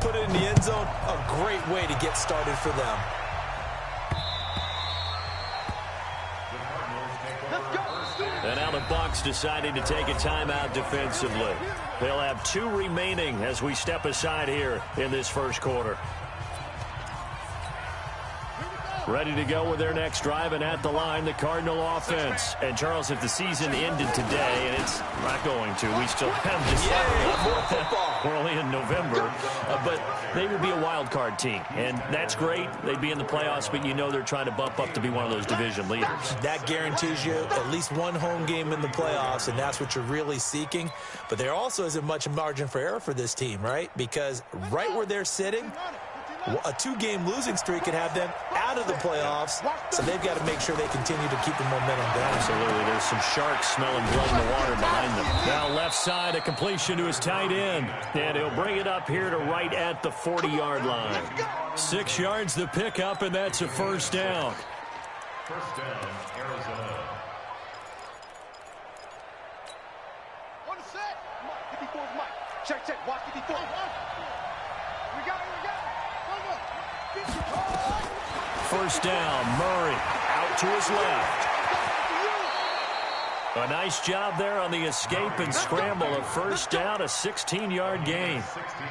put it in the end zone. A great way to get started for them. And now the Bucs deciding to take a timeout defensively. They'll have 2 remaining as we step aside here in this first quarter. Ready to go with their next drive, and at the line, the Cardinal offense. And, Charles, if the season ended today, and it's not going to, we still have December. We're only in November. But they would be a wild card team, and that's great. They'd be in the playoffs, but you know they're trying to bump up to be one of those division leaders. That guarantees you at least one home game in the playoffs, and that's what you're really seeking. But there also isn't much margin for error for this team, right? Because right where they're sitting, a 2-game losing streak could have them out of the playoffs, so they've got to make sure they continue to keep the momentum down. Absolutely. There's some sharks smelling blood in the water behind them. Now left side, a completion to his tight end, and he'll bring it up here to right at the 40-yard line. 6 yards the pickup, and that's a first down. First down, Arizona. On the set. Mike, 54 is Mike. Check. Watch 54. We got it. First down, Murray out to his left. A nice job there on the escape and scramble. A first down, a 16-yard gain.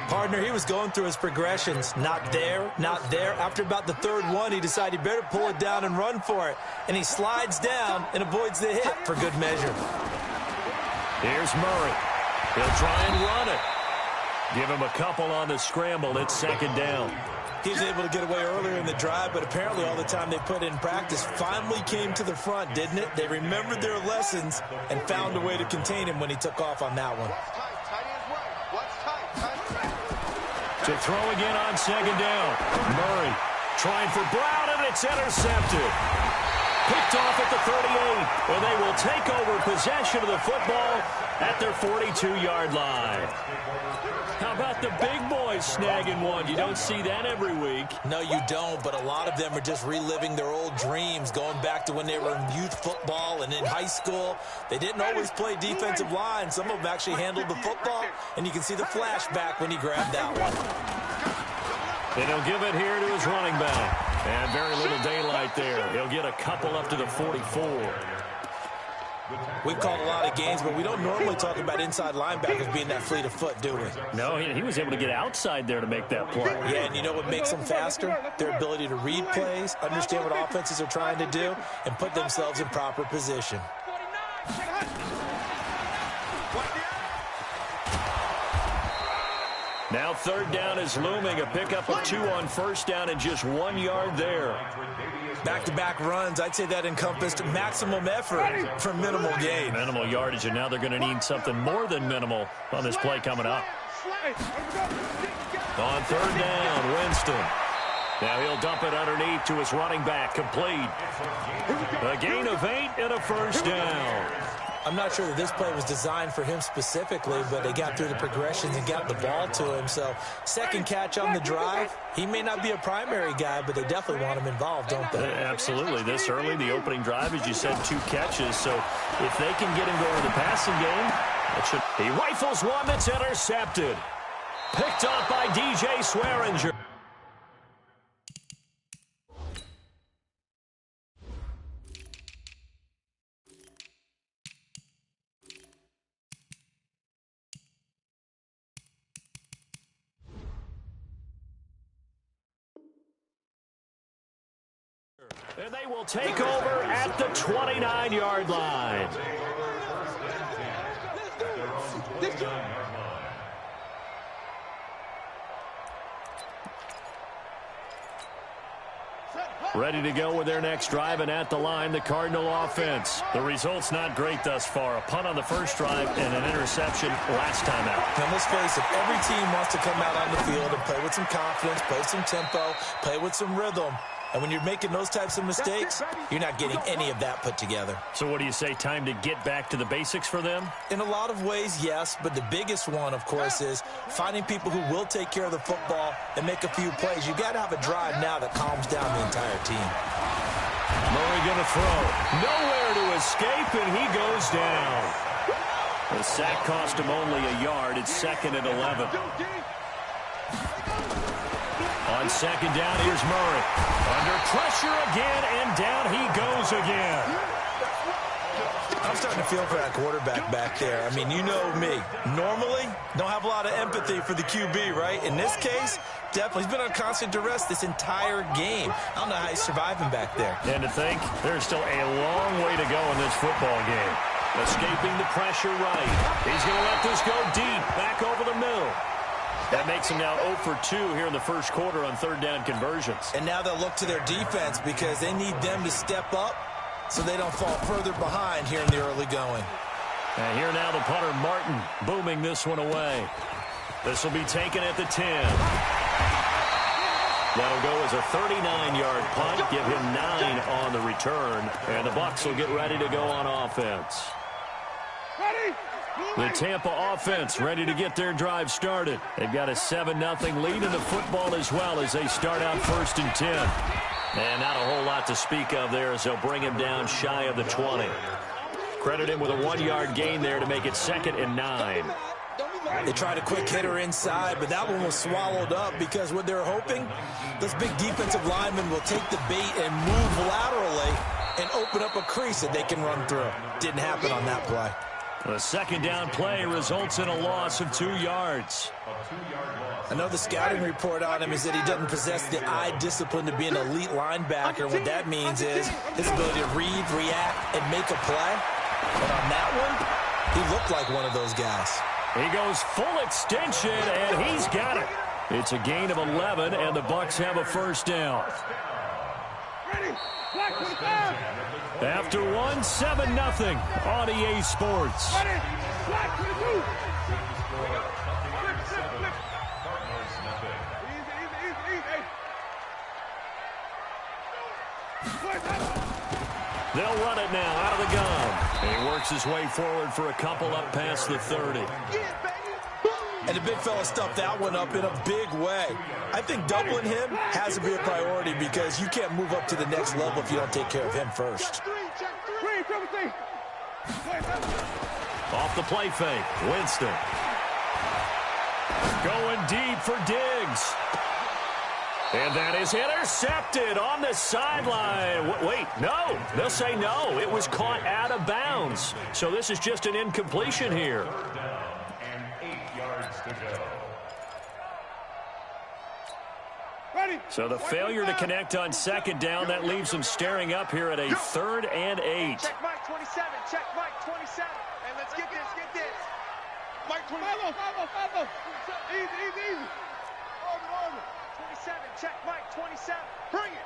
Partner, he was going through his progressions. Not there, not there. After about the 3rd one, he decided he better pull it down and run for it. And he slides down and avoids the hit for good measure. Here's Murray. He'll try and run it. Give him a couple on the scramble. It's 2nd down. He was able to get away earlier in the drive, but apparently all the time they put in practice finally came to the front, didn't it? They remembered their lessons and found a way to contain him when he took off on that one. To throw again on 2nd down. Murray trying for Brown, and it's intercepted. Picked off at the 38, and they will take over possession of the football at their 42-yard line. How about the big boys snagging one? You don't see that every week. No, you don't, but a lot of them are just reliving their old dreams, going back to when they were in youth football and in high school. They didn't always play defensive line. Some of them actually handled the football, and you can see the flashback when he grabbed that one. And he'll give it here to his running back. And very little daylight there. He'll get a couple up to the 44. We've called a lot of games, but we don't normally talk about inside linebackers being that fleet of foot, do we? No, he was able to get outside there to make that play. Yeah, and you know what makes them faster? Their ability to read plays, understand what offenses are trying to do, and put themselves in proper position. Now 3rd down is looming. A pickup of 2 on first down and just 1 yard there. Back-to-back runs, I'd say that encompassed maximum effort for minimal gain. Minimal yardage, and now they're going to need something more than minimal on this play coming up. On 3rd down, Winston. Now he'll dump it underneath to his running back, complete. A gain of 8 and a first down. I'm not sure that this play was designed for him specifically, but they got through the progressions and got the ball to him. So, 2nd catch on the drive. He may not be a primary guy, but they definitely want him involved, don't they? Absolutely. This early, the opening drive, as you said, 2 catches. So, if they can get him going in the passing game, it should. He rifles one that's intercepted. Picked up by StillDSwagg's. And they will take over at the 29-yard line. Ready to go with their next drive, and at the line, the Cardinal offense. The result's not great thus far. A punt on the first drive and an interception last time out. Now, let's face it, every team wants to come out on the field and play with some confidence, play some tempo, play with some rhythm. And when you're making those types of mistakes, you're not getting any of that put together. So what do you say, time to get back to the basics for them? In a lot of ways, yes, but the biggest one, of course, is finding people who will take care of the football and make a few plays. You've got to have a drive now that calms down the entire team. Murray going to throw. Nowhere to escape, and he goes down. The sack cost him only a yard. It's 2nd and 11. On second down, here's Murray. Under pressure again, and down he goes again. I'm starting to feel for that quarterback back there. I mean, you know me. Normally, don't have a lot of empathy for the QB, right? In this case, definitely. He's been on constant duress this entire game. I don't know how he's surviving back there. And to think, there's still a long way to go in this football game. Escaping the pressure right. He's going to let this go deep, back over the middle. That makes him now 0 for 2 here in the first quarter on third down conversions. And now they'll look to their defense because they need them to step up so they don't fall further behind here in the early going. And here now the punter, Martin, booming this one away. This will be taken at the 10. That'll go as a 39-yard punt, give him 9 on the return, and the Bucs will get ready to go on offense. The Tampa offense ready to get their drive started. They've got a 7-0 lead in the football as well as they start out 1st and 10. And not a whole lot to speak of there as they'll bring him down shy of the 20. Credit him with a 1-yard gain there to make it 2nd and 9. They tried a quick hitter inside, but that one was swallowed up because what they're hoping, those big defensive linemen will take the bait and move laterally and open up a crease that they can run through. Didn't happen on that play. The second down play results in a loss of 2 yards. I know the scouting report on him is that he doesn't possess the eye discipline to be an elite linebacker. What that means is his ability to read, react, and make a play. But on that one, he looked like one of those guys. He goes full extension, and he's got it. It's a gain of 11, and the Bucs have a first down. After one, 7-0 on EA Sports. They'll run it now out of the gun. And he works his way forward for a couple up past the 30. And the big fella stuffed that one up in a big way. I think doubling him has to be a priority because you can't move up to the next level if you don't take care of him first. Off the play fake, Winston. Going deep for Diggs. And that is intercepted on the sideline. Wait, no. They'll say no. It was caught out of bounds. So this is just an incompletion here. And 8 yards to go. So the failure to connect on second down, that leaves them staring up here at a 3rd and 8. Check Mike 27. Check Mike 27. And let's get this. Get this. Mike 27. Easy. Over. 27. Check Mike 27. Bring it.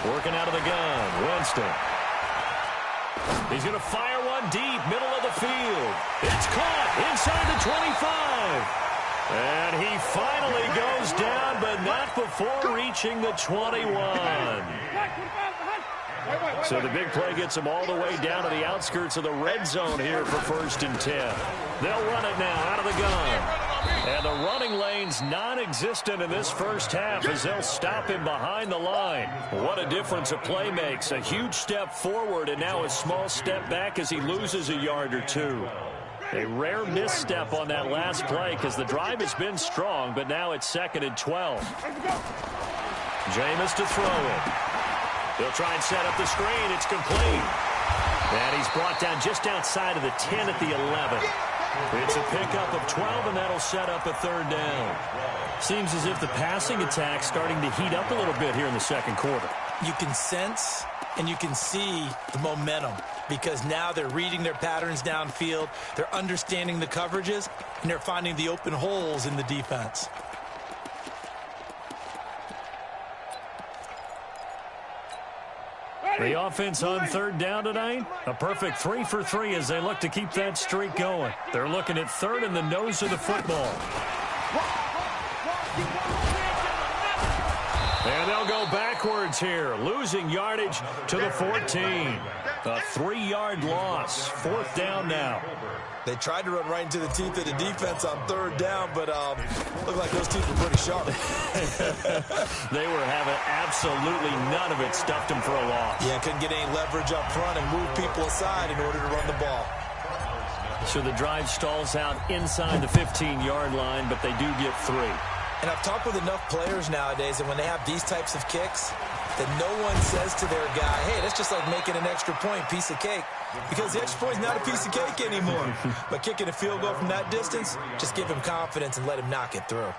Working out of the gun, Winston. He's going to fire one deep, middle of the field. It's caught inside the 25. And he finally goes down, but not before reaching the 21. So the big play gets him all the way down to the outskirts of the red zone here for 1st and 10. They'll run it now out of the gun. And the running lane's non-existent in this first half as they'll stop him behind the line. What a difference a play makes. A huge step forward and now a small step back as he loses a yard or 2. A rare misstep on that last play because the drive has been strong, but now it's 2nd and 12. Jameis to throw it. He'll try and set up the screen. It's complete. And he's brought down just outside of the 10 at the 11. It's a pickup of 12, and that'll set up a 3rd down. Seems as if the passing attack's starting to heat up a little bit here in the second quarter. You can sense and you can see the momentum because now they're reading their patterns downfield, they're understanding the coverages, and they're finding the open holes in the defense. The offense on 3rd down tonight, a perfect 3 for 3 as they look to keep that streak going. They're looking at 3rd in the nose of the football. And they'll go backwards here, losing yardage to the 14. A 3-yard loss, 4th down now. They tried to run right into the teeth of the defense on 3rd down, but looked like those teeth were pretty sharp. They were having absolutely none of it, stuffed them for a loss. Yeah, couldn't get any leverage up front and move people aside in order to run the ball. So the drive stalls out inside the 15-yard line, but they do get 3. And I've talked with enough players nowadays, and when they have these types of kicks, that no one says to their guy, hey, that's just like making an extra point, piece of cake. Because the extra point is not a piece of cake anymore. But kicking a field goal from that distance, just give him confidence and let him knock it through.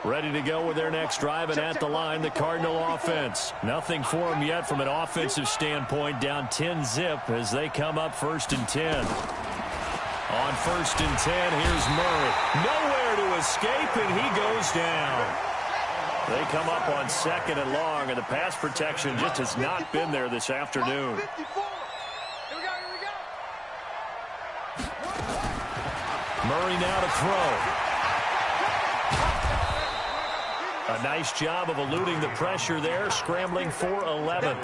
Ready to go with their next drive, and at the line, the Cardinal offense. Nothing for them yet from an offensive standpoint, down 10-zip as they come up 1st and 10. On 1st and 10, here's Murray. Nowhere to escape, and he goes down. They come up on 2nd and long, and the pass protection just has not been there this afternoon. Murray now to throw. A nice job of eluding the pressure there, scrambling for 11.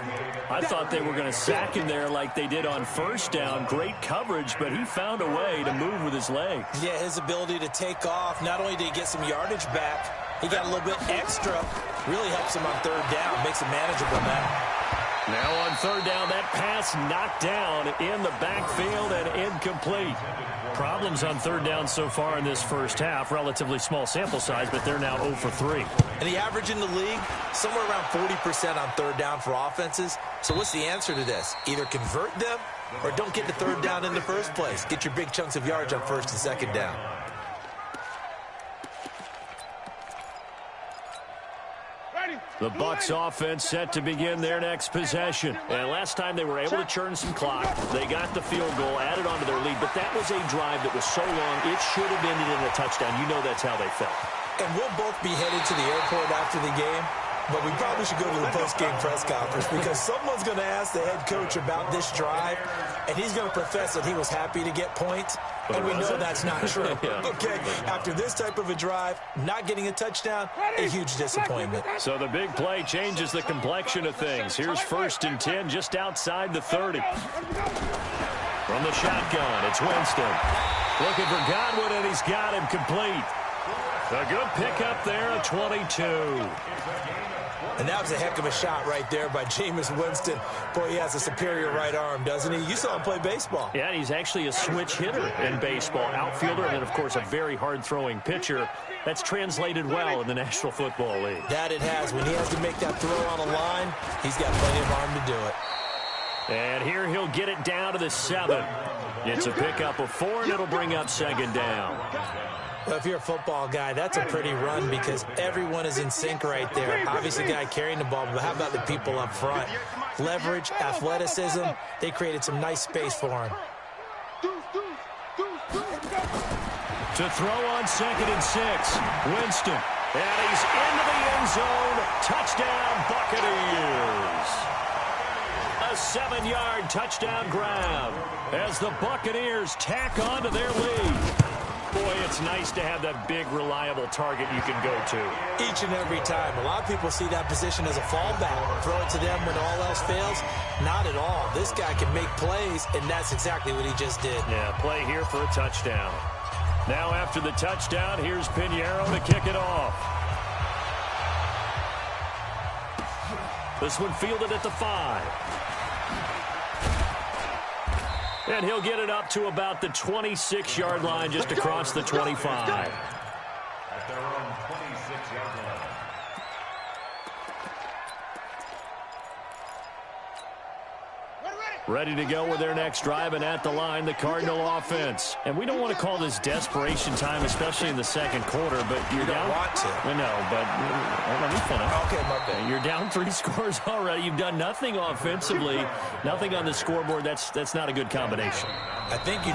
I thought they were going to sack him there like they did on 1st down. Great coverage, but he found a way to move with his legs. Yeah, his ability to take off, not only did he get some yardage back, he got a little bit extra. Really helps him on 3rd down, makes it manageable now. Now on 3rd down, that pass knocked down in the backfield and incomplete. Problems on 3rd down so far in this first half. Relatively small sample size, but they're now 0 for 3. And the average in the league, somewhere around 40% on 3rd down for offenses. So what's the answer to this? Either convert them or don't get to 3rd down in the first place. Get your big chunks of yards on 1st and 2nd down. The Bucs offense set to begin their next possession. And last time they were able to churn some clock. They got the field goal, added on to their lead. But that was a drive that was so long, it should have ended in a touchdown. You know that's how they felt. And we'll both be headed to the airport after the game. But we probably should go to the post-game press conference because someone's going to ask the head coach about this drive, and he's going to profess that he was happy to get points, and we know that's not true. Yeah. Okay, after this type of a drive, not getting a touchdown, a huge disappointment. So the big play changes the complexion of things. Here's 1st and 10 just outside the 30. From the shotgun, it's Winston. Looking for Godwin, and he's got him complete. A good pickup there at 22. And that was a heck of a shot right there by Jameis Winston. Boy, he has a superior right arm, doesn't he? You saw him play baseball. Yeah, he's actually a switch hitter in baseball. Outfielder, and then, of course, a very hard-throwing pitcher. That's translated well in the National Football League. That it has. When he has to make that throw on a line, he's got plenty of arm to do it. And here he'll get it down to the 7. It's a pickup of 4, and it'll bring up 2nd down. Well, if you're a football guy, that's a pretty run because everyone is in sync right there. Obviously, the guy carrying the ball, but how about the people up front? Leverage, athleticism, they created some nice space for him. To throw on 2nd and 6, Winston. And he's into the end zone. Touchdown, Buccaneers. A 7-yard touchdown grab as the Buccaneers tack on to their lead. Boy, it's nice to have that big, reliable target you can go to. Each and every time. A lot of people see that position as a fallback. Throw it to them when all else fails. Not at all. This guy can make plays, and that's exactly what he just did. Yeah, play here for a touchdown. Now after the touchdown, here's Pinheiro to kick it off. This one fielded at the 5. And he'll get it up to about the 26-yard line, just across the 25. At their own 26-yard line. Ready to go with their next drive, and at the line, the Cardinal offense. And we don't want to call this desperation time, especially in the 2nd quarter, but you're down. Want to. I know, but let me finish. Okay, my bad. You're down 3 scores already. You've done nothing offensively, nothing on the scoreboard. That's not a good combination. I think you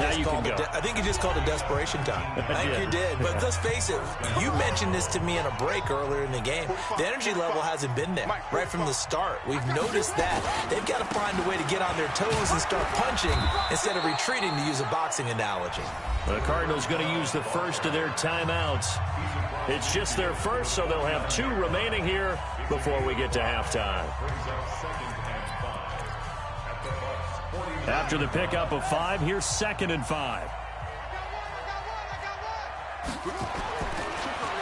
just called it desperation time. I think you did. But let's face it, you mentioned this to me in a break earlier in the game. The energy level hasn't been there right from the start. We've noticed that. They've got to find a way to get on their toes and start punching instead of retreating, to use a boxing analogy. The Cardinals going to use the first of their timeouts. It's just their first, so they'll have 2 remaining here before we get to halftime. After the pickup of 5, here's 2nd and 5.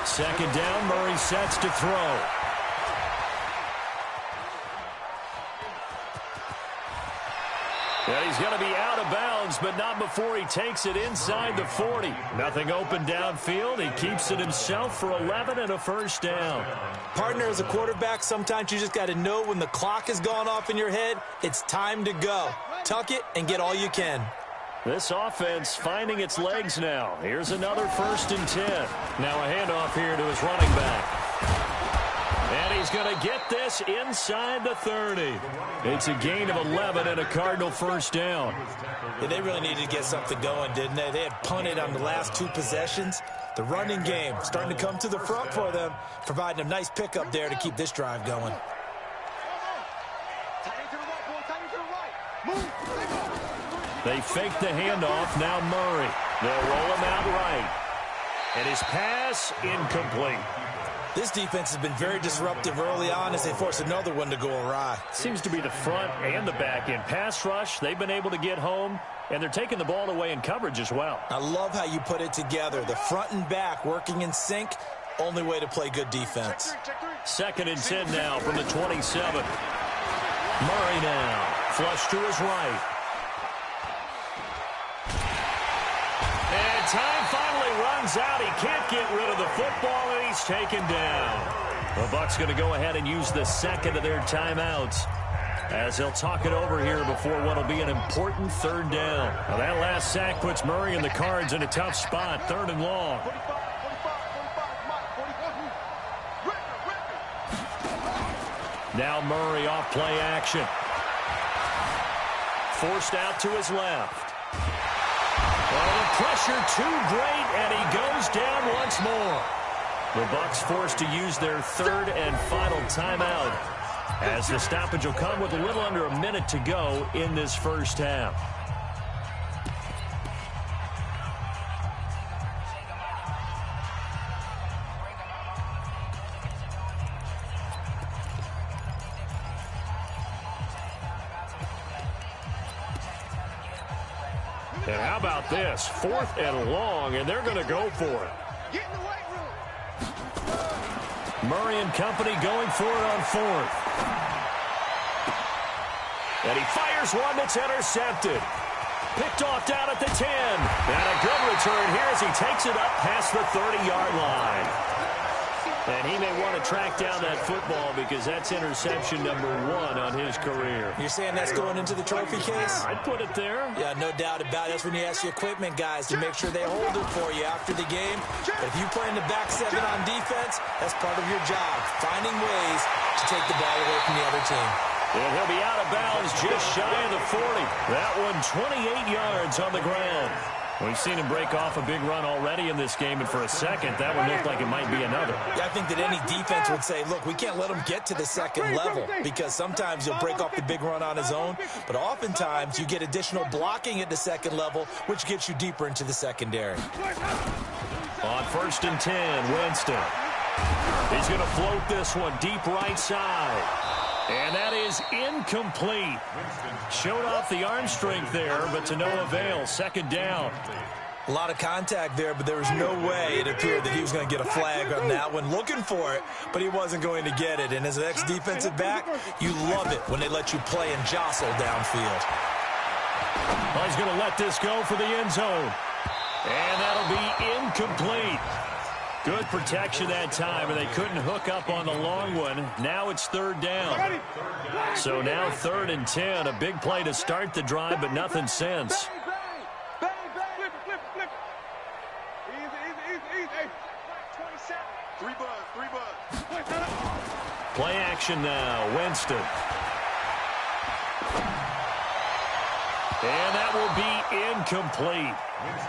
2nd down, Murray sets to throw. And he's going to be out of bounds, but not before he takes it inside the 40. Nothing open downfield. He keeps it himself for 11 and a first down. Partner, as a quarterback, sometimes you just got to know when the clock has gone off in your head, it's time to go. Tuck it and get all you can. This offense finding its legs now. Here's another 1st and 10. Now a handoff here to his running back. And he's going to get this inside the 30. It's a gain of 11 and a Cardinal first down. Yeah, they really needed to get something going, didn't they? They had punted on the last 2 possessions. The running game starting to come to the front for them, providing a nice pickup there to keep this drive going. They fake the handoff. Now Murray. They'll roll him out right. And his pass incomplete. This defense has been very disruptive early on as they force another one to go awry. Seems to be the front and the back end. Pass rush, they've been able to get home, and they're taking the ball away in coverage as well. I love how you put it together. The front and back working in sync, only way to play good defense. 2nd and 10 now from the 27. Murray now, flush to his right. And time finally runs out. He can't get rid of the football, and he's taken down. The Bucs going to go ahead and use the 2nd of their timeouts as they'll talk it over here before what will be an important 3rd down. Now that last sack puts Murray and the Cards in a tough spot, 3rd and long. Now Murray off play action. Forced out to his left. Well, the pressure too great, and he goes down once more. The Bucs forced to use their 3rd and final timeout as the stoppage will come with a little under a minute to go in this first half. And how about this? 4th and long, and they're going to go for it. Get in the weight room. Murray and company going for it on 4th. And he fires one that's intercepted. Picked off down at the 10. And a good return here as he takes it up past the 30-yard line. And he may want to track down that football because that's interception number 1 on his career. You're saying that's going into the trophy case? I'd put it there. Yeah, no doubt about it. That's when you ask your equipment guys to make sure they hold it for you after the game. But if you play in the back 7 on defense, that's part of your job, finding ways to take the ball away from the other team. And he'll be out of bounds just shy of the 40. That one 28 yards on the ground. We've seen him break off a big run already in this game, and for a second, that one looked like it might be another. Yeah, I think that any defense would say, look, we can't let him get to the 2nd level because sometimes he'll break off the big run on his own, but oftentimes you get additional blocking at the 2nd level, which gets you deeper into the secondary. On 1st and 10, Winston. He's going to float this one deep right side. And that is incomplete. Showed off the arm strength there, but to no avail. 2nd down. A lot of contact there, but there was no way it appeared that he was going to get a flag on that one. Looking for it, but he wasn't going to get it. And as an ex-defensive back, you love it when they let you play and jostle downfield. Well, he's going to let this go for the end zone. And that'll be incomplete. Good protection that time, and they couldn't hook up on the long one. Now it's 3rd down. So now 3rd and 10. A big play to start the drive, but nothing since. Play action now. Winston. And that will be incomplete.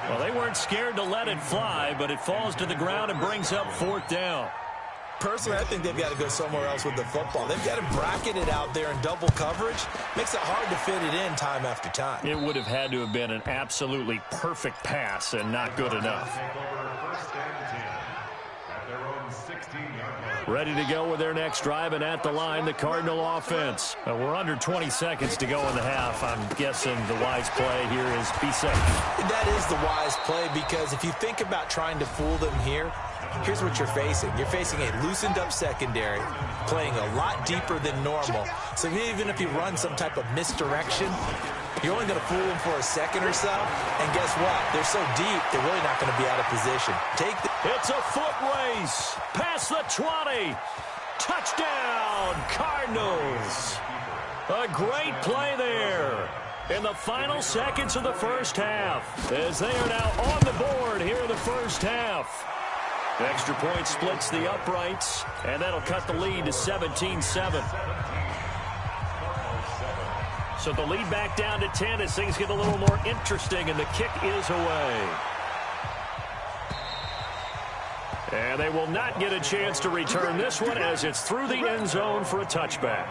Well, they weren't scared to let it fly, but it falls to the ground and brings up 4th down. Personally, I think they've got to go somewhere else with the football. They've got to bracket it out there in double coverage. Makes it hard to fit it in time after time. It would have had to have been an absolutely perfect pass and not good enough. Ready to go with their next drive, and at the line, the Cardinal offense. We're under 20 seconds to go in the half. I'm guessing the wise play here is be safe. That is the wise play, because if you think about trying to fool them here, here's what you're facing. You're facing a loosened up secondary, playing a lot deeper than normal. So even if you run some type of misdirection, You're only going to fool them for a second or so, and guess what? They're so deep, they're really not going to be out of position. It's a foot race. Past the 20. Touchdown, Cardinals. A great play there in the final seconds of the first half, as they are now on the board here in the first half. Extra point splits the uprights, and that'll cut the lead to 17-7. So the lead back down to 10 as things get a little more interesting, and the kick is away. And they will not get a chance to return this one as it's through the end zone for a touchback.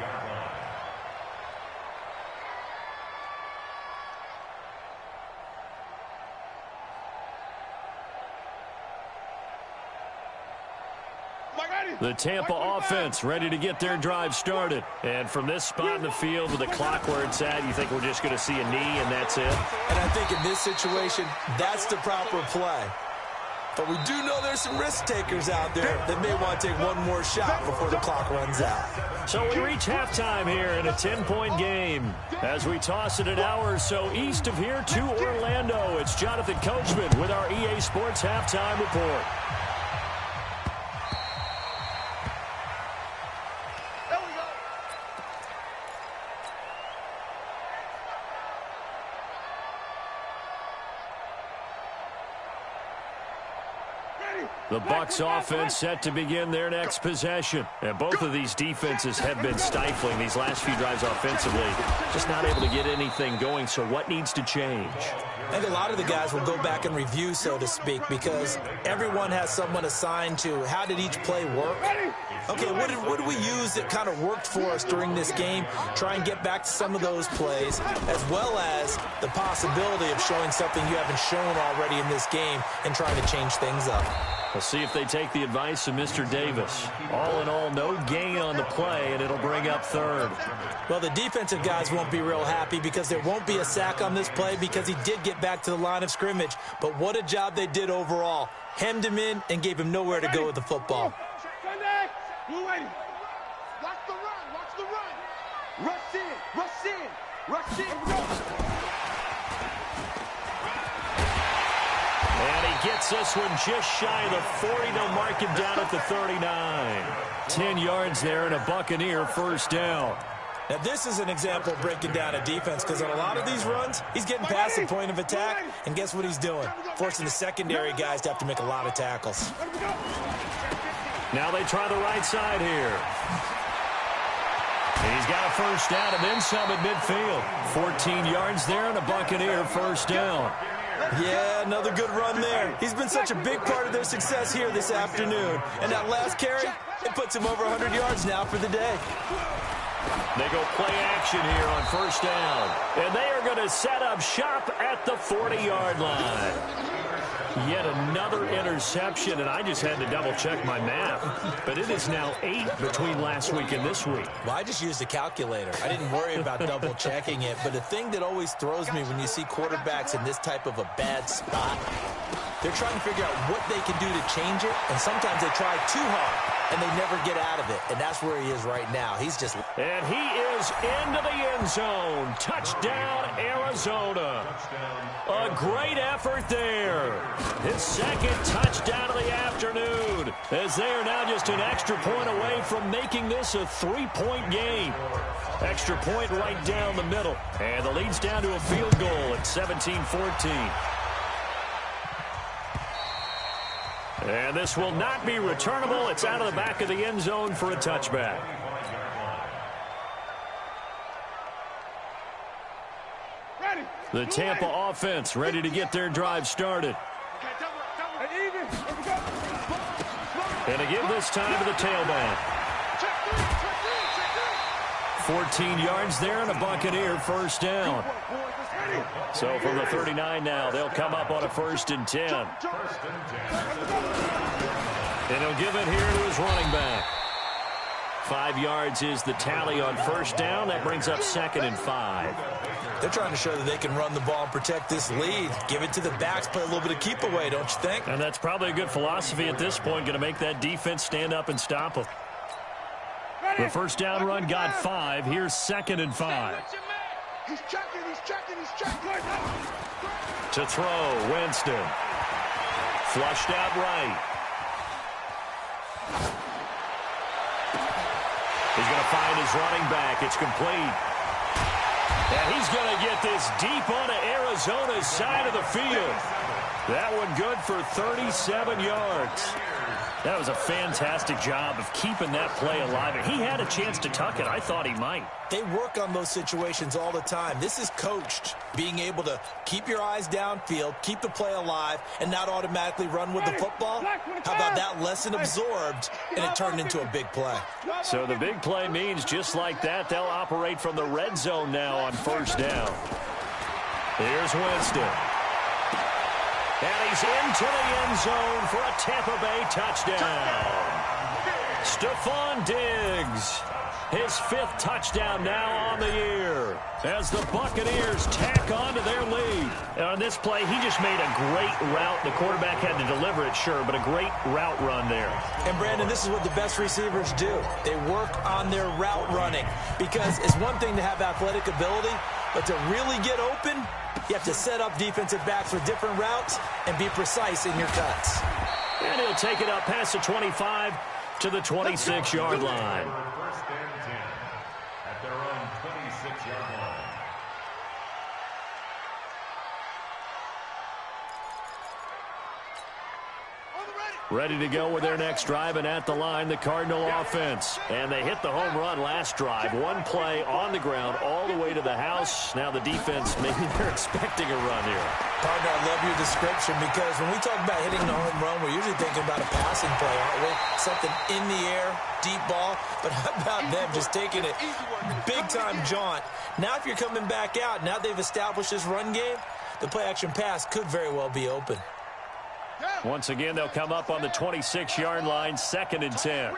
The Tampa offense ready to get their drive started. And from this spot in the field with the clock where it's at, you think we're just going to see a knee and that's it? And I think in this situation, that's the proper play. But we do know there's some risk takers out there that may want to take one more shot before the clock runs out. So we reach halftime here in a 10-point game. As we toss it an hour or so east of here to Orlando, it's Jonathan Coachman with our EA Sports Halftime Report. The Bucs offense set to begin their next possession. And both of these defenses have been stifling these last few drives offensively. Just not able to get anything going, so what needs to change? I think a lot of the guys will go back and review, so to speak, because everyone has someone assigned to how did each play work. Okay, what did we use that kind of worked for us during this game? Try and get back to some of those plays, as well as the possibility of showing something you haven't shown already in this game and trying to change things up. We'll see if they take the advice of Mr. Davis. All in all, no gain on the play, and it'll bring up third. Well, the defensive guys won't be real happy because there won't be a sack on this play because he did get back to the line of scrimmage. But what a job they did overall. Hemmed him in and gave him nowhere to go with the football. Watch the run. Watch the run. Rush in. Rush in. Rush in. And he gets this one just shy of the 40. They'll mark him down at the 39. 10 yards there and a Buccaneer first down. Now, this is an example of breaking down a defense because on a lot of these runs, he's getting past the point of attack, and guess what he's doing? Forcing the secondary guys to have to make a lot of tackles. Now they try the right side here. He's got a first down and then some at midfield. 14 yards there and a Buccaneer first down. Yeah, another good run there. He's been such a big part of their success here this afternoon. And that last carry, it puts him over 100 yards now for the day. They go play action here on first down. And they are going to set up shop at the 40-yard line. Yet another interception, and I just had to double-check my math. But it is now 8 between last week and this week. Well, I just used a calculator. I didn't worry about double-checking it. But the thing that always throws me when you see quarterbacks in this type of a bad spot, they're trying to figure out what they can do to change it, and sometimes they try too hard, and they never get out of it. And that's where he is right now. He's just... And he is into the end zone. Touchdown, Arizona. A great effort there. His second touchdown of the afternoon, as they are now just an extra point away from making this a 3-point game. Extra point right down the middle. And the lead's down to a field goal at 17-14. And this will not be returnable. It's out of the back of the end zone for a touchback. The Tampa offense ready to get their drive started. And again this time to the tailback. 14 yards there and a Buccaneer first down. So from the 39 now, they'll come up on a 1st and 10. And he'll give it here to his running back. 5 yards is the tally on first down. That brings up 2nd and 5. They're trying to show that they can run the ball and protect this lead. Give it to the backs, play a little bit of keep away, don't you think? And that's probably a good philosophy at this point, going to make that defense stand up and stop them. The 1st down run got 5. Here's 2nd and 5. He's checking. To throw, Winston. Flushed out right. He's going to find his running back. It's complete. And he's going to get this deep onto Arizona's side of the field. That one good for 37 yards. That was a fantastic job of keeping that play alive. And he had a chance to tuck it. I thought he might. They work on those situations all the time. This is coached, being able to keep your eyes downfield, keep the play alive, and not automatically run with the football. How about that lesson absorbed, and it turned into a big play? So the big play means just like that, they'll operate from the red zone now on first down. Here's Winston. And he's into the end zone for a Tampa Bay touchdown. Stephon Diggs, his 5th touchdown now on the year, as the Buccaneers tack on to their lead. And on this play, he just made a great route. The quarterback had to deliver it, sure, but a great route run there. And, Brandon, this is what the best receivers do. They work on their route running, because it's one thing to have athletic ability, but to really get open, you have to set up defensive backs with different routes and be precise in your cuts. And he'll take it up past the 25 to the 26-yard line. First and 10 at their own 26-yard line. Ready to go with their next drive, and at the line, the Cardinal offense. And they hit the home run last drive. One play on the ground all the way to the house. Now the defense, maybe they're expecting a run here. Partner, I love your description, because when we talk about hitting the home run, we're usually thinking about a passing play, aren't we? Something in the air, deep ball. But how about them just taking it big-time jaunt? Now if you're coming back out, now they've established this run game, the play-action pass could very well be open. Once again, they'll come up on the 26-yard line, 2nd and 10.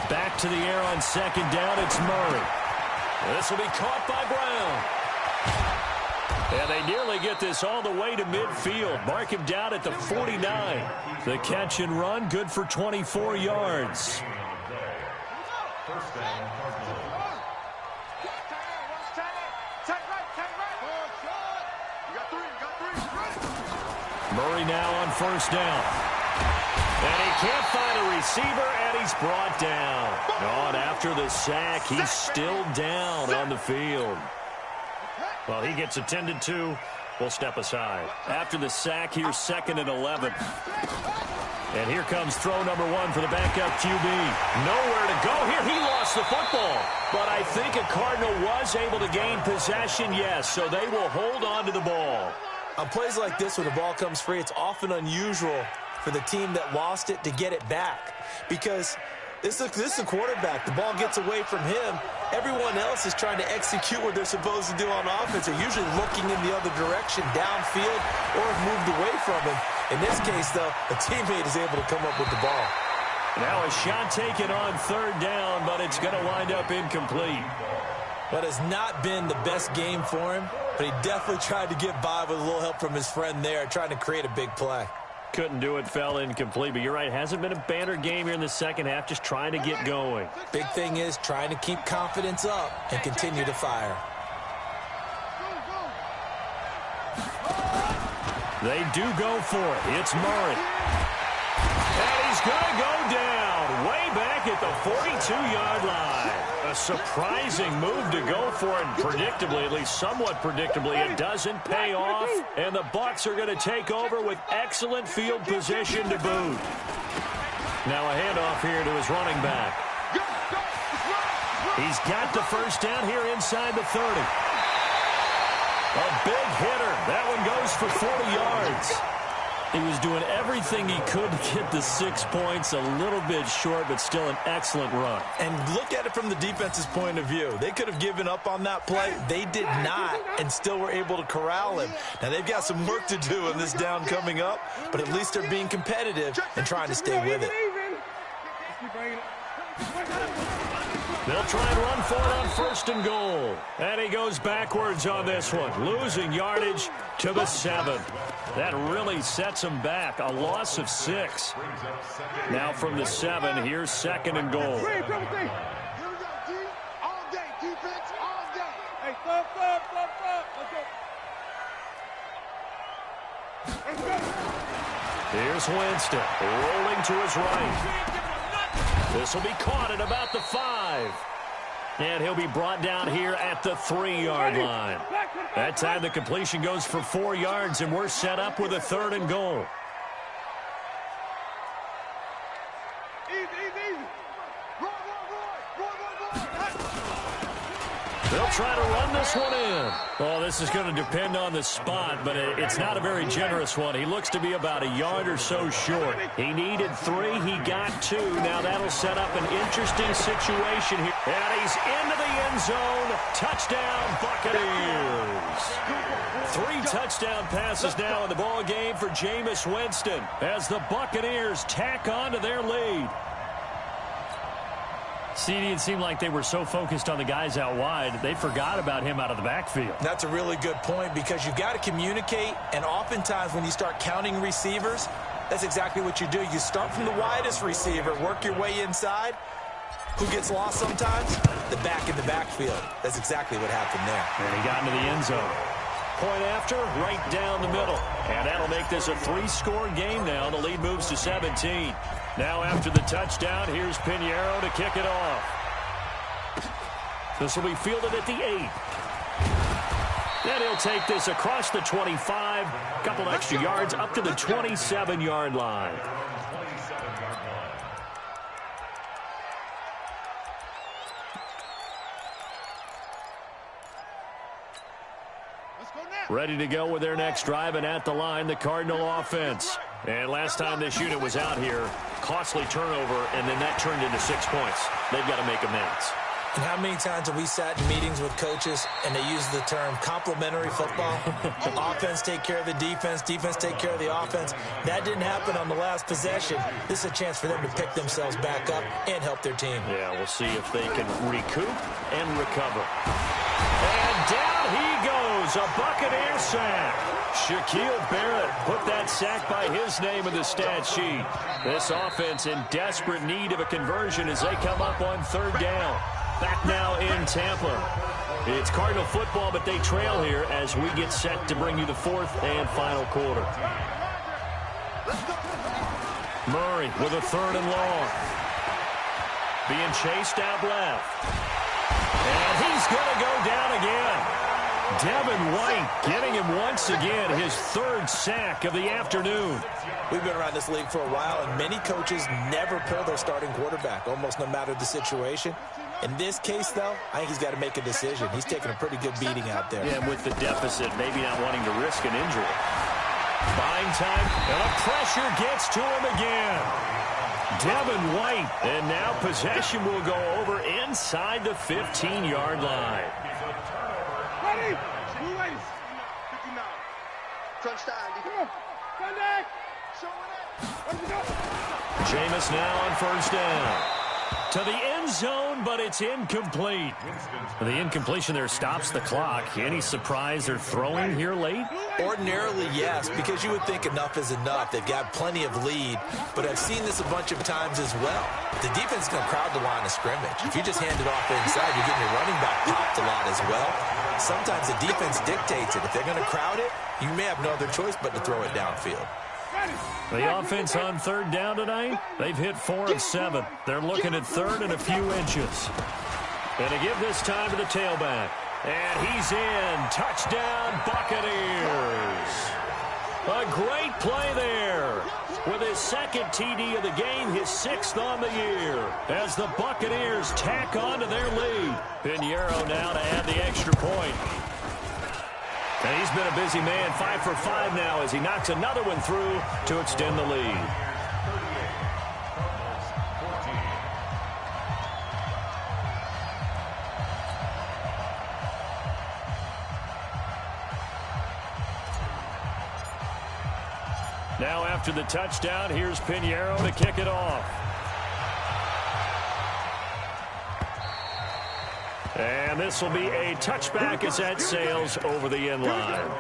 Back to the air on 2nd down, it's Murray. This will be caught by Brown. And they nearly get this all the way to midfield. Mark him down at the 49. The catch and run, good for 24 yards. First down, Cardinals. Murray now on first down. And he can't find a receiver, and he's brought down. On after the sack, he's still down on the field. Well, he gets attended to. We'll step aside. After the sack, here's 2nd and 11. And here comes throw number 1 for the backup QB. Nowhere to go here. He lost the football. But I think a Cardinal was able to gain possession, yes, so they will hold on to the ball. On plays like this, when the ball comes free, it's often unusual for the team that lost it to get it back, because this is a quarterback. The ball gets away from him. Everyone else is trying to execute what they're supposed to do on offense. They're usually looking in the other direction, downfield, or have moved away from him. In this case, though, a teammate is able to come up with the ball. Now a shot taken on 3rd down, but it's going to wind up incomplete. That has not been the best game for him, but he definitely tried to get by with a little help from his friend there, trying to create a big play. Couldn't do it, fell incomplete, but you're right, hasn't been a banner game here in the second half, just trying to get going. Big thing is trying to keep confidence up and continue to fire. They do go for it. It's Murray. And he's going to go down way back at the 42-yard line. A surprising move to go for it, predictably, at least somewhat predictably. It doesn't pay off, and the Bucs are going to take over with excellent field position to boot. Now a handoff here to his running back. He's got the first down here inside the 30. A big hitter. That one goes for 40 yards. He was doing everything he could to get the 6 points, a little bit short, but still an excellent run. And look at it from the defense's point of view. They could have given up on that play. They did not, and still were able to corral him. Now, they've got some work to do in this down coming up, but at least they're being competitive and trying to stay with it. They'll try and run for it on 1st and goal. And he goes backwards on this one, losing yardage to the 7. That really sets him back, a loss of 6. Now from the 7, here's 2nd and goal. Here's Winston, rolling to his right. This will be caught at about the 5. And he'll be brought down here at the 3-yard line. That time the completion goes for 4 yards, and we're set up with a 3rd and goal. They'll try to run this one in. Well, this is going to depend on the spot, but it's not a very generous one. He looks to be about a yard or so short. He needed 3. He got 2. Now that'll set up an interesting situation here. And he's into the end zone. Touchdown, Buccaneers. 3 touchdown passes now in the ball game for Jameis Winston as the Buccaneers tack on to their lead. CD, it seemed like they were so focused on the guys out wide, they forgot about him out of the backfield. That's a really good point because you've got to communicate, and oftentimes when you start counting receivers, that's exactly what you do. You start from the widest receiver, work your way inside. Who gets lost sometimes? The back in the backfield. That's exactly what happened there. And he got into the end zone. Point after, right down the middle. And that'll make this a 3-score game now. The lead moves to 17. Now after the touchdown, here's Pinheiro to kick it off. This will be fielded at the 8. Then he'll take this across the 25. A couple extra yards up to the 27-yard line. Ready to go with their next drive, and at the line, the Cardinal offense. And last time this unit was out here, costly turnover, and then that turned into 6 points. They've got to make amends. And how many times have we sat in meetings with coaches and they use the term complementary football? Offense take care of the defense, defense take care of the offense. That didn't happen on the last possession. This is a chance for them to pick themselves back up and help their team. Yeah, we'll see if they can recoup and recover. And down he goes, a Buccaneer sack. Shaquille Barrett put that sack by his name in the stat sheet. This offense in desperate need of a conversion as they come up on 3rd down. Back now in Tampa. It's Cardinal football, but they trail here as we get set to bring you the 4th and final quarter. Murray with a 3rd and long. Being chased out left. And he's going to go down again. Devin White getting him once again, his 3rd sack of the afternoon. We've been around this league for a while, and many coaches never pull their starting quarterback, almost no matter the situation. In this case, though, I think he's got to make a decision. He's taking a pretty good beating out there. Yeah, and with the deficit, maybe not wanting to risk an injury. Buying time, and the pressure gets to him again. Devin White, and now possession will go over inside the 15-yard line. Ready? Blue ladies. 59. Crunch time. Come on. Contact. Show it up. What do you do? Jameis now on 1st down. To the end zone, but it's incomplete. The incompletion there stops the clock. Any surprise they're throwing here late? Ordinarily, yes, because you would think enough is enough. They've got plenty of lead, but I've seen this a bunch of times as well. The defense is going to crowd the line of scrimmage. If you just hand it off inside, you're getting your running back popped a lot as well. Sometimes the defense dictates it. If they're going to crowd it, you may have no other choice but to throw it downfield. The offense on 3rd down tonight, they've hit 4 of 7. They're looking at 3rd and a few inches. And to give this time to the tailback. And he's in. Touchdown, Buccaneers. A great play there. With his 2nd TD of the game, his 6th on the year. As the Buccaneers tack on to their lead. Pinheiro now to add the extra point. And he's been a busy man, 5 for 5 now as he knocks another one through to extend the lead. Now after the touchdown, here's Pinheiro to kick it off. And this will be a touchback as that sails over the end line.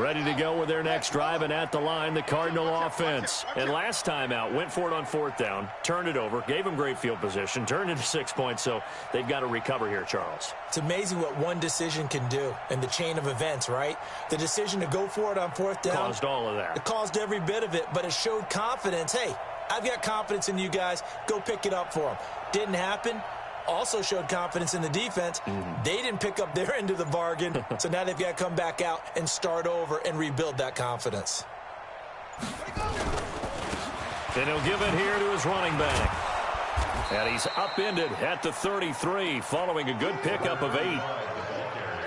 Ready to go with their next drive, and at the line, the Cardinal offense. And last time out, went for it on 4th down, turned it over, gave them great field position, turned into 6 points, so they've got to recover here, Charles. It's amazing what one decision can do in the chain of events, right? The decision to go for it on 4th down. Caused all of that. It caused every bit of it, but it showed confidence. Hey, I've got confidence in you guys. Go pick it up for them. Didn't happen. Also showed confidence in the defense. They didn't pick up their end of the bargain, so now they've got to come back out and start over and rebuild that confidence. And he'll give it here to his running back. And he's upended at the 33 following a good pickup of 8.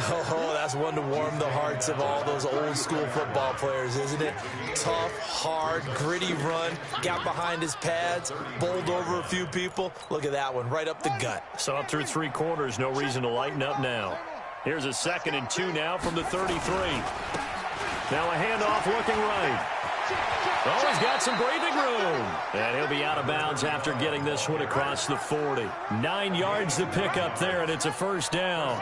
Oh, that's one to warm the hearts of all those old-school football players, isn't it? Tough, hard, gritty run, got behind his pads, bowled over a few people. Look at that one, right up the gut. So up through 3 quarters, no reason to lighten up now. Here's a 2nd and 2 now from the 33. Now a handoff looking right. Oh, he's got some breathing room. And he'll be out of bounds after getting this one across the 40. 9 yards to pick up there, and it's a 1st down.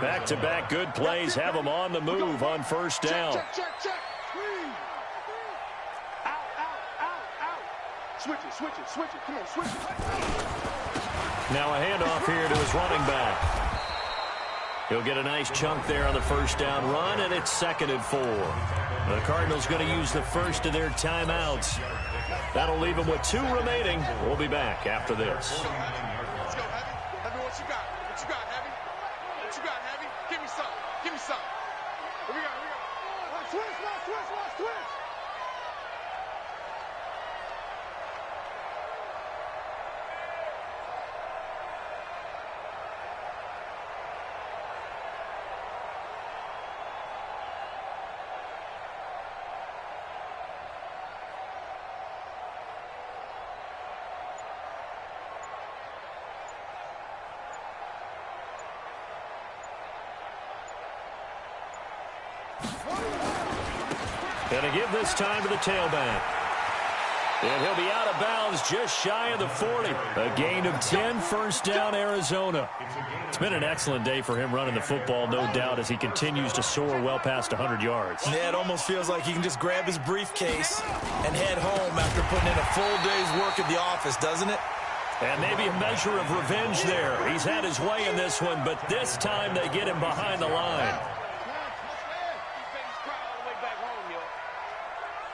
Back-to-back good plays have them on the move on 1st down. Check. Out. Switch it. Come on, switch it. Now a handoff here to his running back. He'll get a nice chunk there on the 1st down run, and it's 2nd and 4. The Cardinals going to use the first of their timeouts. That'll leave them with 2 remaining. We'll be back after this. Let's go, Heavy. Heavy, what you got? Heavy? What you got, Heavy? Give me some. Here we go. Switch. And to give this time to the tailback. And he'll be out of bounds just shy of the 40. A gain of 10, 1st down, Arizona. It's been an excellent day for him running the football, no doubt, as he continues to soar well past 100 yards. Yeah, it almost feels like he can just grab his briefcase and head home after putting in a full day's work at the office, doesn't it? And maybe a measure of revenge there. He's had his way in this one, but this time they get him behind the line.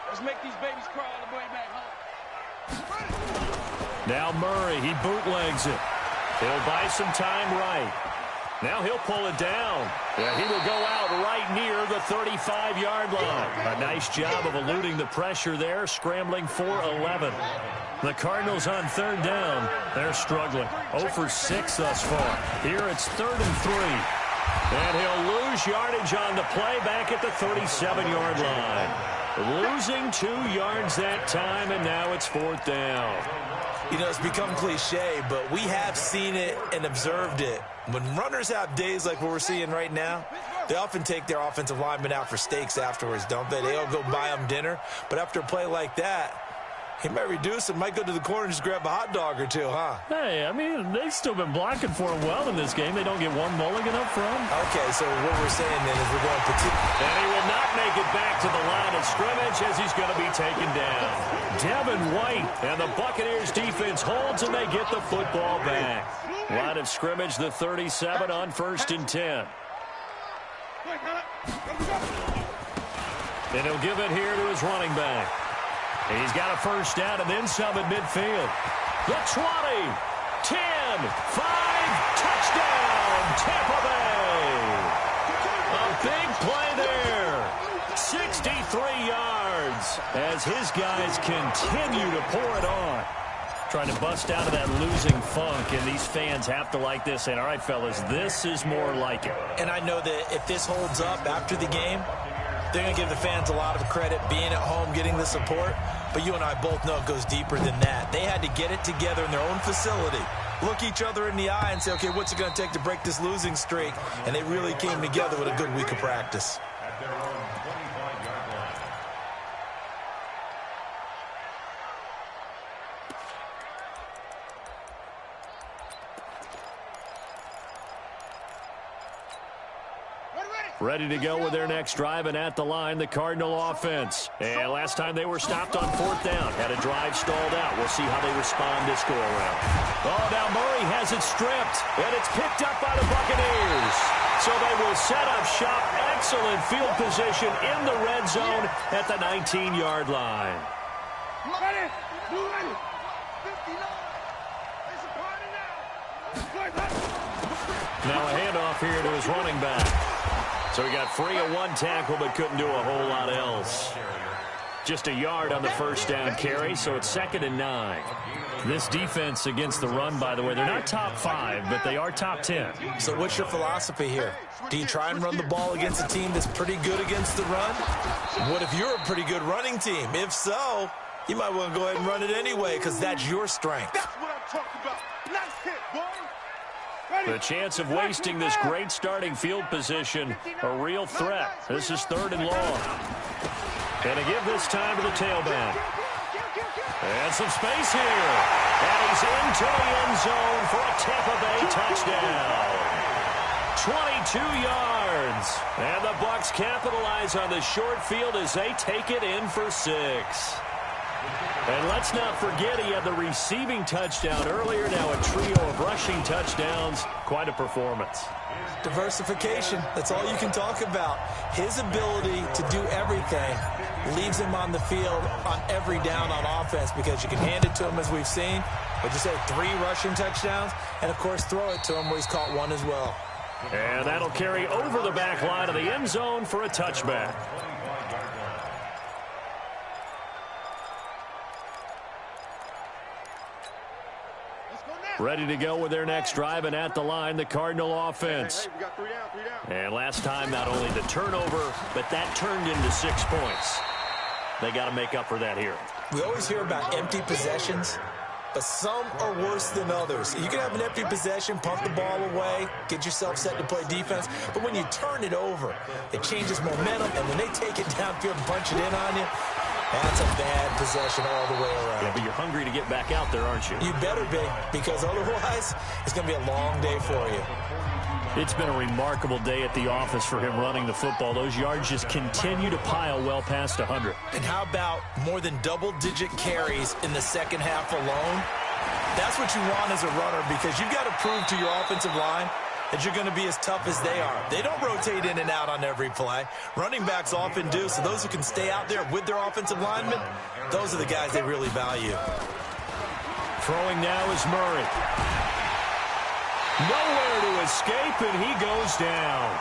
Let's make these babies cry all the way back home. Now Murray, he bootlegs it. He'll buy some time right. Now he'll pull it down. Yeah, he will go out right near the 35-yard line. A nice job of eluding the pressure there, scrambling for 11. The Cardinals on 3rd down. They're struggling. 0 for 6 thus far. Here it's 3rd and 3. And he'll lose yardage on the play back at the 37-yard line. Losing 2 yards that time, and now it's 4th down. You know, it's become cliche, but we have seen it and observed it. When runners have days like what we're seeing right now, they often take their offensive linemen out for steaks afterwards, don't they? They all go buy them dinner. But after a play like that, he might reduce it, might go to the corner and just grab a hot dog or 2, huh? Hey, I mean, they've still been blocking for him well in this game. They don't get one mulligan up front. Okay, so what we're saying then is we're going petite. And he will not make it back to the line of scrimmage as he's going to be taken down. Devin White and the Buccaneers defense holds, and they get the football back. Line of scrimmage, the 37 on 1st and 10. And he'll give it here to his running back. He's got a 1st down and then some at midfield. The 20, 10, 5, touchdown, Tampa Bay. A big play there. 63 yards as his guys continue to pour it on. Trying to bust out of that losing funk, and these fans have to like this. And all right, fellas, this is more like it. And I know that if this holds up after the game, they're going to give the fans a lot of credit being at home, getting the support. But you and I both know it goes deeper than that. They had to get it together in their own facility, look each other in the eye and say, okay, what's it going to take to break this losing streak? And they really came together with a good week of practice. At their own 25-yard line. Ready? Ready to go with their next drive, and at the line, the Cardinal offense. And last time they were stopped on 4th down. Had a drive stalled out. We'll see how they respond this go-around. Oh, now Murray has it stripped, and it's picked up by the Buccaneers. So they will set up shop. Excellent field position in the red zone at the 19-yard line. Ready. 59. It's a party now. Now a handoff here to his running back. So he got free of one tackle but couldn't do a whole lot else. Just a yard on the first down carry, so it's 2nd and 9. This defense against the run, by the way, they're not top 5, but they are top 10. So what's your philosophy here? Do you try and run the ball against a team that's pretty good against the run? What if you're a pretty good running team? If so, you might want to go ahead and run it anyway because that's your strength. That's what I'm talking about. Nice hit, boy. The chance of wasting this great starting field position, a real threat. This is 3rd and long. And to give this time to the tailback. And some space here. And he's into the end zone for a Tampa Bay touchdown. 22 yards. And the Bucs capitalize on the short field as they take it in for 6. And let's not forget he had the receiving touchdown earlier. Now a trio of rushing touchdowns. Quite a performance. Diversification. That's all you can talk about. His ability to do everything leaves him on the field on every down on offense because you can hand it to him as we've seen. But you say 3 rushing touchdowns and, of course, throw it to him where he's caught 1 as well. And that'll carry over the back line of the end zone for a touchback. Ready to go with their next drive, and at the line, the Cardinal offense. And last time, not only the turnover, but that turned into 6 points. They got to make up for that here. We always hear about empty possessions, but some are worse than others. You can have an empty possession, pump the ball away, get yourself set to play defense, but when you turn it over, it changes momentum, and when they take it downfield and punch it in on you, that's a bad possession all the way around. Yeah, but you're hungry to get back out there, aren't you? You better be, because otherwise it's going to be a long day for you. It's been a remarkable day at the office for him running the football. Those yards just continue to pile well past 100. And how about more than double-digit carries in the second half alone? That's what you want as a runner because you've got to prove to your offensive line that you're going to be as tough as they are. They don't rotate in and out on every play. Running backs often do, so those who can stay out there with their offensive linemen, those are the guys they really value. Throwing now is Murray. Nowhere to escape, and he goes down.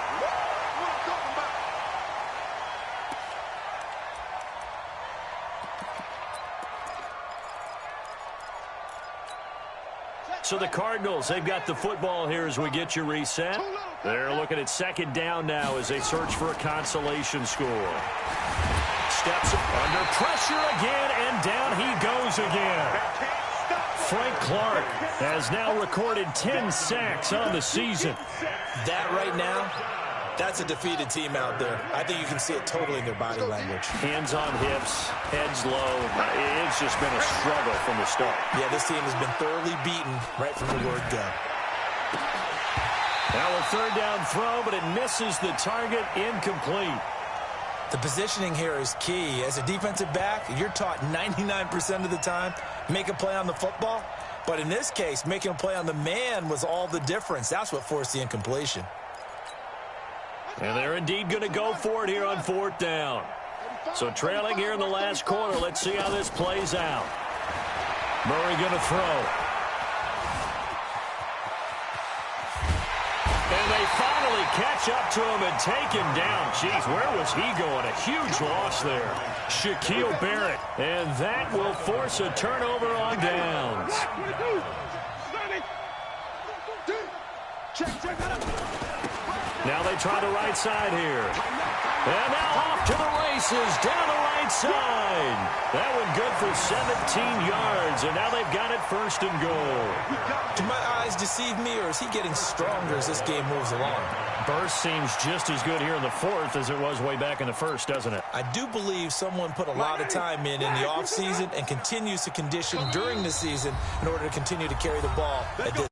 So the Cardinals, they've got the football here as we get you reset. They're looking at 2nd down now as they search for a consolation score. Steps under pressure again, and down he goes again. Frank Clark has now recorded 10 sacks on the season. That right now, that's a defeated team out there. I think you can see it totally in their body language. Hands on hips, heads low. It's just been a struggle from the start. Yeah, this team has been thoroughly beaten right from the word go. Now a 3rd down throw, but it misses the target, incomplete. The positioning here is key. As a defensive back, you're taught 99% of the time, make a play on the football. But in this case, making a play on the man was all the difference. That's what forced the incompletion. And they're indeed going to go for it here on 4th down. So trailing here in the last quarter, let's see how this plays out. Murray going to throw. And they finally catch up to him and take him down. Jeez, where was he going? A huge loss there. Shaquille Barrett. And that will force a turnover on downs. Now they try the right side here. And now off to the races down the right side. That one good for 17 yards. And now they've got it 1st and goal. Do my eyes deceive me, or is he getting stronger as this game moves along? Burst seems just as good here in the 4th as it was way back in the 1st, doesn't it? I do believe someone put a lot of time in the offseason and continues to condition during the season in order to continue to carry the ball at this.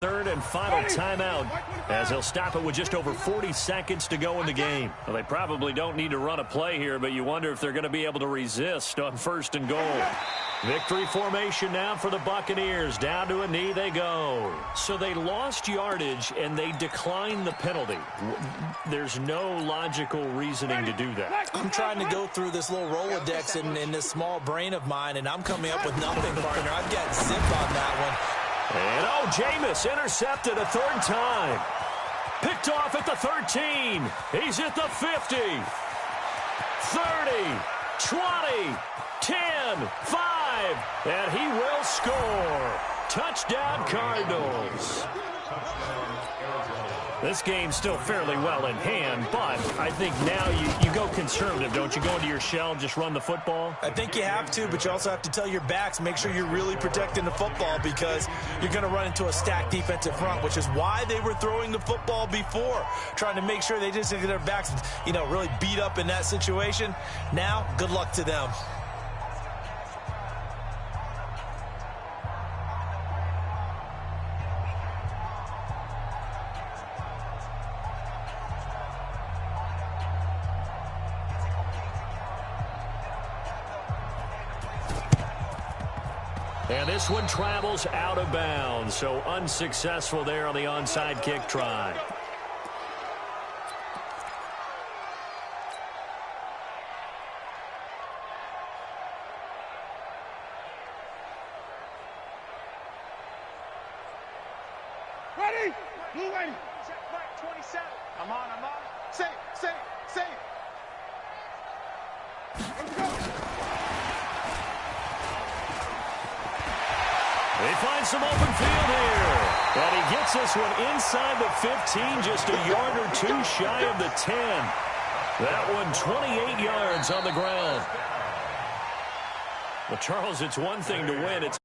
3rd and final timeout as they'll stop it with just over 40 seconds to go in the game. Well, they probably don't need to run a play here, but you wonder if they're going to be able to resist on 1st and goal. Victory formation now for the Buccaneers. Down to a knee they go. So they lost yardage and they declined the penalty. There's no logical reasoning to do that. I'm trying to go through this little Rolodex in this small brain of mine, and I'm coming up with nothing, partner. I've got zipped on that one. And Jameis intercepted a 3rd time. Picked off at the 13. He's at the 50. 30. 20. 10. 5. And he will score. Touchdown, Cardinals. This game's still fairly well in hand, but I think now you go conservative, don't you? Go into your shell and just run the football? I think you have to, but you also have to tell your backs, make sure you're really protecting the football because you're going to run into a stacked defensive front, which is why they were throwing the football before, trying to make sure they just get their backs, really beat up in that situation. Now, good luck to them. And this one travels out of bounds, so unsuccessful there on the onside kick try. Ready? Blue ready. Check Mike 27. I'm on. Save. Let's go. They find some open field here. And he gets this one inside the 15, just a yard or two shy of the 10. That one 28 yards on the ground. Well, Charles, it's one thing to win. It's